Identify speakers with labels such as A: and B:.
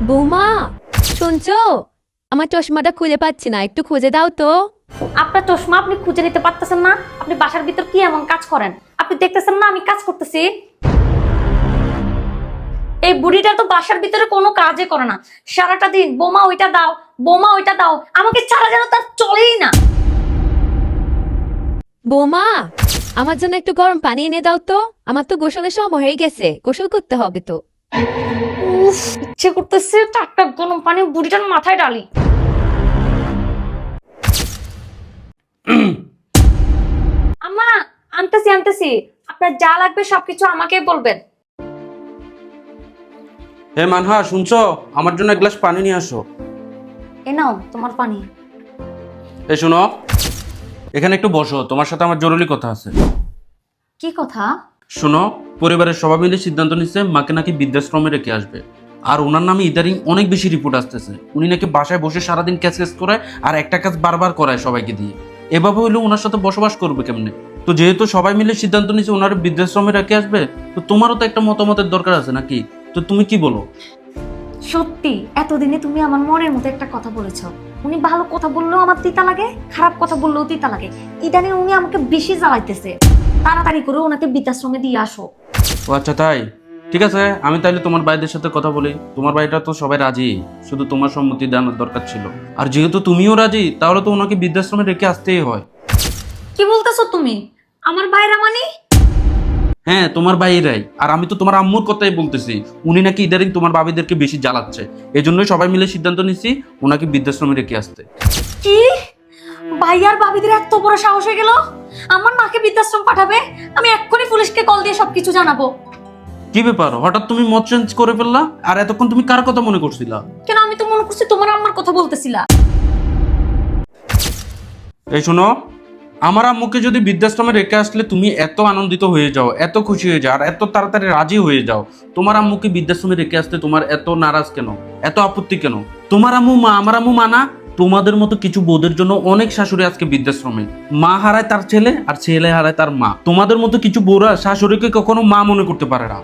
A: বৌমা, শুনছো? আমার চশমাটা খুঁজে পাচ্ছি না, একটু খুঁজে দাও তো।
B: আপনার চশমা আপনি খুঁজে নিতে পারতেছেন না? আপনি বাসার ভিতর কি এমন কাজ করেন? আপনি দেখতেছেন না আমি কাজ করতেছি? এই বুড়িটা তো বাসার ভিতরে কোনো কাজই করে না, সারাটা দিন বোমা ওইটা দাও, বোমা ওইটা দাও, আমাকে ছাড়া যেন তার চলেই না।
A: বৌমা, আমার জন্য একটু গরম পানি এনে দাও তো। আমার তো গোসলের সময় হয়ে গেছে, গোসল করতে হবে তো।
B: উফ, ইচ্ছে করতেছে টাটকা গরম পানি বুড়িটার মাথায় ডালি। আম্মা, আনতেছি আনতেছি, আপনার যা লাগবে সবকিছু আমাকে বলবেন।
C: হে মানহা, শুনছো? আমার জন্য এক গ্লাস পানি নিয়ে আসো।
B: এ নাও তোমার পানি।
C: এই শোনো, এখানে একটু বসো, তোমার সাথে আমার জরুরি কথা আছে।
B: কি কথা?
C: শোনো, পরিবারের সবাই মিলে সিদ্ধান্ত নিচ্ছে মাকে নাকি বৃদ্ধাশ্রমে রেখে আসবে। আর ওনার নামে ইদারিং অনেক বেশি রিপোর্ট আসতেছে। উনি নাকি বাসায় বসে সারাদিন ক্যাচ ক্যাচ করে আর একটা কাজ বারবার করায় সবাইকে দিয়ে। এভাবে হইলে ওনার সাথে বসবাস করবে কেমনে? তো যেহেতু সবাই মিলে সিদ্ধান্ত নিচ্ছে ওনার বৃদ্ধাশ্রমে রেখে আসবে, তো তোমারও তো একটা মতামতের দরকার আছে নাকি? তো তুমি কি বলো?
B: সত্যি এতদিনে তুমি আমার মনের মতো একটা কথা বলেছো। উনি ভালো কথা বললেও আমার তিতা লাগে, খারাপ কথা বললেও তিতা লাগে। ইদানিং উনি আমাকে বেশি জ্বালাইতেছে। তাড়াতাড়ি করে ওনাকে বৃদ্ধাশ্রমে দিয়ে আসো।
C: ও আচ্ছা, তাই? ঠিক আছে, আমি তাইলে তোমার ভাইদের সাথে কথা বলি। তোমার ভাইটা তো সবাই রাজি, শুধু তোমার সম্মতি জানার দরকার ছিল। আর যেহেতু তুমিও রাজি, তাহলে তো ওনাকে বৃদ্ধাশ্রমে রেখে আসতেই হয়।
B: কি বলতেছো তুমি? আমার বাইরা মানে?
C: হ্যাঁ, তোমার ভাইরাই। আর আমি তো তোমার আম্মুর কথাই বলতেছি। উনি নাকি ইদারিং তোমার ভাবিদেরকে বেশি জ্বালাচ্ছে। এই জন্যই সবাই মিলে সিদ্ধান্ত নিচ্ছি ওনাকে বৃদ্ধাশ্রমে রেখে আসতে।
B: কি? ভাইয়ার ভাবিদের এত বড় সাহস হয়ে গেল আমার মাকে বৃদ্ধাশ্রম পাঠাবে? আমি এক্ষুনি পুলিশকে কল দিয়ে সবকিছু জানাবো।
C: কি ব্যাপার, হঠাৎ তুমি মত চেঞ্জ করে ফেললা? আর এতক্ষণ তুমি কার কথা মনে করছিলা?
B: কেন, আমি তো মনে করছি তোমার আম্মার কথা বলতেছিলা।
C: এই শোনো, আমার আম্মুকে যদি বৃদ্ধাশ্রমে রেখে আসলে তুমি এত আনন্দিত হয়ে যাও, এত খুশি হয়ে যাও, আর এত তাড়াতাড়ি রাজি হয়ে যাও, তোমার আম্মুকে বৃদ্ধাশ্রমে রেখে আসতে তোমার এত নারাজ কেন, এত আপত্তি কেন? তোমার আম্মু মা, আমার আম্মু মা না? তোমাদের মতো কিছু বউদের জন্য অনেক শাশুড়ি আজকে বৃদ্ধাশ্রমে। মা হারায় তার ছেলে, আর ছেলে হারায় তার মা। তোমাদের মতো কিছু বউরা শাশুড়িকে কখনো মা মনে করতে পারে না।